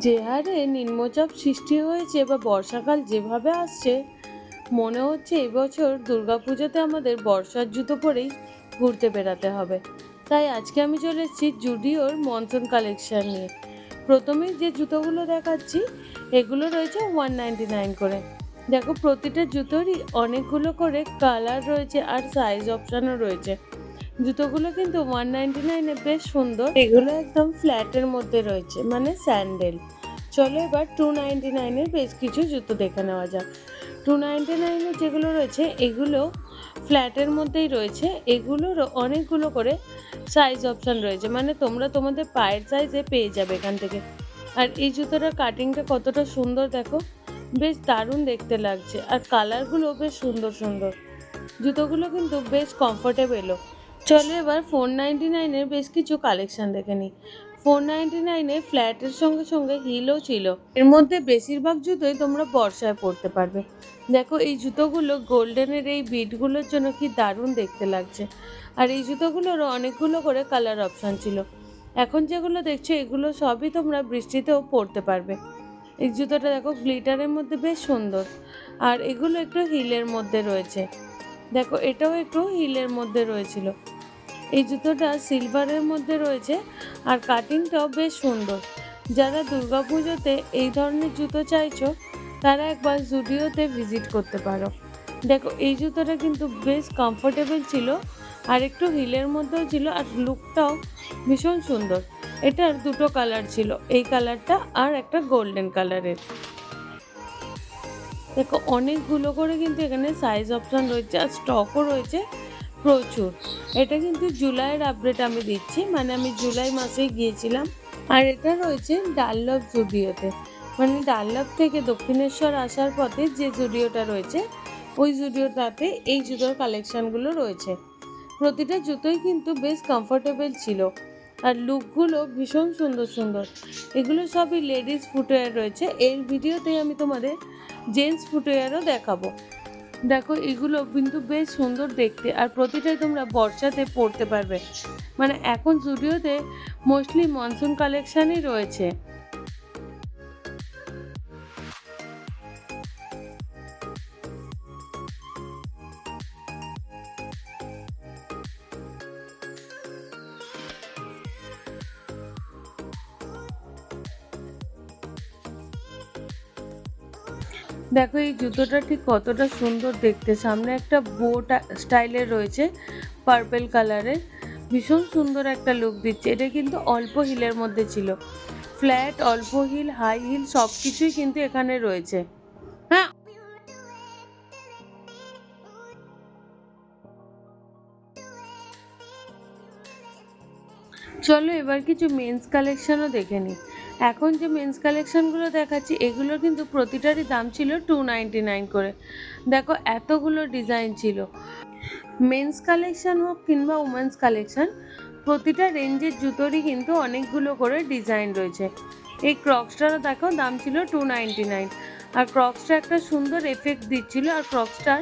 যে হারে নিম্নচাপ সৃষ্টি হয়েছে বা বর্ষাকাল যেভাবে আসছে, মনে হচ্ছে এবছর দুর্গাপুজোতে আমাদের বর্ষার জুতো পরেই ঘুরতে বেড়াতে হবে। তাই আজকে আমি চলে এসেছি জুডিওর মনসুন কালেকশন নিয়ে। প্রথমেই যে জুতোগুলো দেখাচ্ছি এগুলো রয়েছে 199 করে। দেখো প্রতিটা জুতোরই অনেকগুলো করে কালার রয়েছে আর সাইজ অপশানও রয়েছে। জুতোগুলো কিন্তু 199-এ বেশ সুন্দর। এগুলো একদম ফ্ল্যাটের মধ্যে রয়েছে, মানে স্যান্ডেল। চলো এবার 299-এর বেশ কিছু জুতো দেখে নেওয়া যাক। 299-এ যেগুলো রয়েছে এগুলো ফ্ল্যাটের মধ্যেই রয়েছে। এগুলোর অনেকগুলো করে সাইজ অপশান রয়েছে, মানে তোমরা তোমাদের পায়ের সাইজে পেয়ে যাবে এখান থেকে। আর এই জুতোটার কাটিংটা কতটা সুন্দর দেখো, বেশ দারুণ দেখতে লাগছে। আর কালারগুলো বেশ সুন্দর সুন্দর। জুতোগুলো কিন্তু বেশ কমফোর্টেবলও। চলো এবার 499-এর বেশ কিছু কালেকশন দেখে নিই। 499-এ ফ্ল্যাটের সঙ্গে সঙ্গে হিলও ছিল। এর মধ্যে বেশিরভাগ জুতোই তোমরা বর্ষায় পরতে পারবে। দেখো এই জুতোগুলো গোল্ডেনের এই বিটগুলোর জন্য কি দারুণ দেখতে লাগছে। আর এই জুতোগুলোরও অনেকগুলো করে কালার অপশান ছিল। এখন যেগুলো দেখছো এগুলো সবই তোমরা বৃষ্টিতেও পরতে পারবে। এই জুতোটা দেখো গ্লিটারের মধ্যে বেশ সুন্দর। আর এগুলো একটু হিলের মধ্যে রয়েছে। দেখো এটাও একটু হিলের মধ্যে রয়েছিল। এই জুতোটা সিলভারের মধ্যে রয়েছে আর কাটিংটাও বেশ সুন্দর। যারা দুর্গাপুজোতে এই ধরনের জুতো চাইছো তারা একবার জুডিওতে ভিজিট করতে পারো। দেখো এই জুতোটা কিন্তু বেশ কমফোর্টেবল ছিল আর একটু হিলের মধ্যেও ছিল আর লুকটাও ভীষণ সুন্দর। এটার দুটো কালার ছিল, এই কালারটা আর একটা গোল্ডেন কালারের। দেখো অনেকগুলো করে কিন্তু এখানে সাইজ অপশান রয়েছে আর স্টকও রয়েছে প্রচুর। এটা কিন্তু জুলাইয়ের আপডেট আমি দিচ্ছি, মানে আমি জুলাই মাসেই গিয়েছিলাম। আর এটা রয়েছে ডানলপ জুডিওতে, মানে ডানলপ থেকে দক্ষিণেশ্বর আসার পথে যে জুডিওটা রয়েছে ওই জুডিওটাতে এই জুতোর কালেকশানগুলো রয়েছে। প্রতিটা জুতোই কিন্তু বেশ কমফোর্টেবল ছিল আর লুকগুলো ভীষণ সুন্দর সুন্দর। এগুলো সবই লেডিস ফুটওয়্যার রয়েছে। এই ভিডিওতে আমি তোমাদের জেন্টস ফুটওয়্যারও দেখাবো। দেখো এগুলো কিন্তু বেশ সুন্দর দেখতে আর প্রতিটাই তোমরা বর্ষাতে পরতে পারবে। মানে এখন জুডিওতে মোস্টলি মনসুন কালেকশানই রয়েছে। দেখো এই জুতোটা ঠিক কতটা সুন্দর দেখতে, সামনে একটা বোট স্টাইলের রয়েছে পার্পেল কালারের, ভীষণ সুন্দর একটা লুক দিচ্ছে। এটা কিন্তু অল্প হিলের মধ্যে ছিল। ফ্ল্যাট, অল্প হিল, হাই হিল সব কিছুই কিন্তু এখানে রয়েছে। হ্যাঁ, চলো এবার কিছু মেন্স কালেকশনও দেখে নিই। এখন যে মেন্স কালেকশনগুলো দেখাচ্ছি এগুলোর কিন্তু প্রতিটারই দাম ছিল 299 করে। দেখো এতগুলো ডিজাইন ছিল। মেন্স কালেকশন হোক কিংবা উমেন্স কালেকশন, প্রতিটা রেঞ্জের জুতোরই কিন্তু অনেকগুলো করে ডিজাইন রয়েছে। এই ক্রক্সটারও দেখো দাম ছিল 299। আর ক্রক্সটা একটা সুন্দর এফেক্ট দিচ্ছিল। আর ক্রক্সটার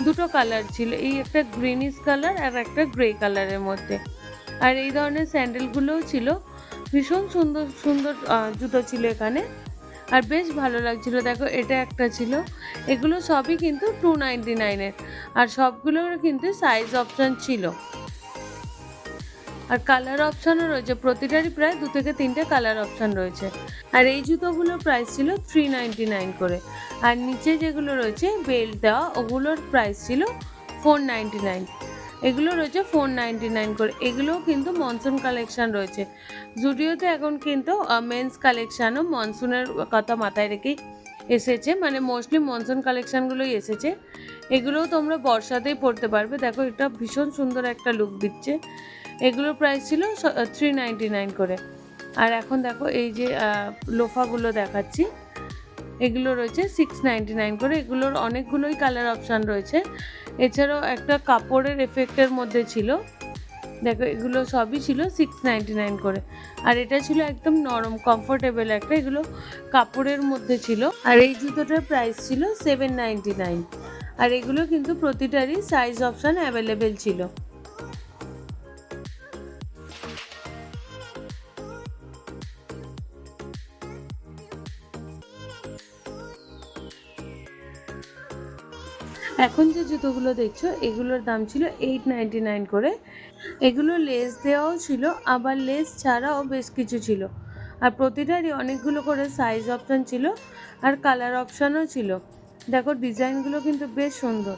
দুটো কালার ছিল, এই একটা গ্রিনিশ কালার আর একটা গ্রে কালারের মধ্যে। আর এই ধরনের স্যান্ডেলগুলোও ছিল, ভীষণ সুন্দর সুন্দর জুতো ছিল এখানে আর বেশ ভালো লাগছিল। দেখো এটা একটা ছিল। এগুলো সবই কিন্তু 299-এর আর সবগুলোর কিন্তু সাইজ অপশান ছিল আর কালার অপশানও রয়েছে। প্রতিটারই প্রায় 2 থেকে 3টে কালার অপশান রয়েছে। আর এই জুতোগুলোর প্রাইস ছিল 399 করে। আর নিচে যেগুলো রয়েছে বেল্ট দেওয়া ওগুলোর প্রাইস ছিল 499। এগুলো রয়েছে 499 করে। এগুলোও কিন্তু মনসুন কালেকশান রয়েছে। জুডিওতে এখন কিন্তু মেন্স কালেকশানও মনসুনের কথা মাথায় রেখেই এসেছে, মানে মোস্টলি মনসুন কালেকশানগুলোই এসেছে। এগুলোও তোমরা বর্ষাতেই পরতে পারবে। দেখো এটা ভীষণ সুন্দর একটা লুক দিচ্ছে। এগুলোর প্রাইস ছিল 399 করে। আর এখন দেখো এই যে লোফাগুলো দেখাচ্ছি, এগুলো রয়েছে 699 করে। এগুলোর অনেকগুলোই কালার অপশান রয়েছে। এছাড়াও একটা কাপড়ের এফেক্টের মধ্যে ছিল। দেখো এগুলো সবই ছিল 699 করে। আর এটা ছিল একদম নরম কমফোর্টেবল একটা, এগুলো কাপড়ের মধ্যে ছিল। আর এই জুতোটার প্রাইস ছিল 799। আর এগুলো কিন্তু প্রতিটারই সাইজ অপশান অ্যাভেলেবেল ছিল। এখন যে জুতোগুলো দেখছো এগুলোর দাম ছিল 899 করে। এগুলো লেস দেওয়াও ছিল, আবার লেস ছাড়াও বেশ কিছু ছিল, আর প্রতিটারই অনেকগুলো করে সাইজ অপশান ছিল আর কালার অপশানও ছিল। দেখো ডিজাইনগুলো কিন্তু বেশ সুন্দর।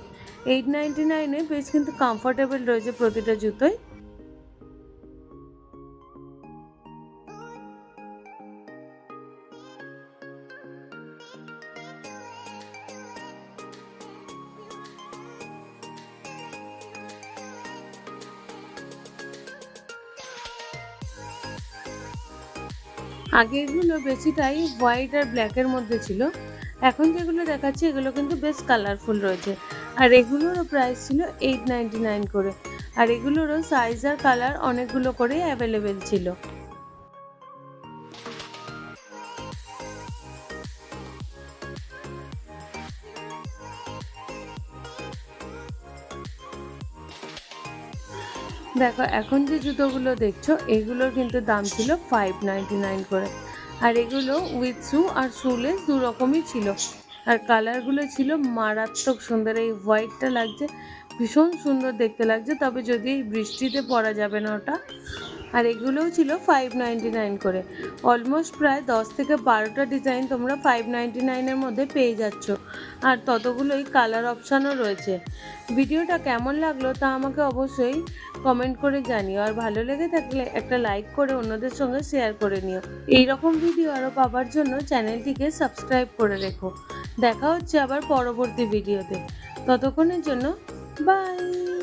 899-এ বেশ কিন্তু কমফোর্টেবল রয়েছে প্রতিটা জুতোই। আগেরগুলো বেশিটাই হোয়াইট আর ব্ল্যাকের মধ্যে ছিল, এখন যেগুলো দেখাচ্ছি এগুলো কিন্তু বেশ কালারফুল রয়েছে। আর এগুলোরও প্রাইস ছিল 899 করে, আর এগুলোরও সাইজ আর কালার অনেকগুলো করেই অ্যাভেলেবেল ছিল। দেখো এখন যে জুতোগুলো দেখছো এগুলোর কিন্তু দাম ছিল 599 করে, আর এগুলো উইথ শু আর শুলেস দু রকমই ছিল। আর কালারগুলো ছিল মারাত্মক সুন্দর। এই হোয়াইটটা লাগছে ভীষণ সুন্দর দেখতে লাগছে, তবে যদি বৃষ্টিতে পরা যাবে না ওটা। আর এগুলোও ছিল 599 করে। অলমোস্ট প্রায় 10 থেকে 12টা ডিজাইন তোমরা 599-এর মধ্যে পেয়ে যাচ্ছ, আর ততগুলোই কালার অপশানও রয়েছে। ভিডিওটা কেমন লাগলো তা আমাকে অবশ্যই কমেন্ট করে জানিও, আর ভালো লেগে থাকলে একটা লাইক করে অন্যদের সঙ্গে শেয়ার করে নিও। এই রকম ভিডিও আরও পাওয়ার জন্য চ্যানেলটিকে সাবস্ক্রাইব করে রেখো। দেখা হচ্ছে আবার পরবর্তী ভিডিওতে। ততক্ষণের জন্য বাই।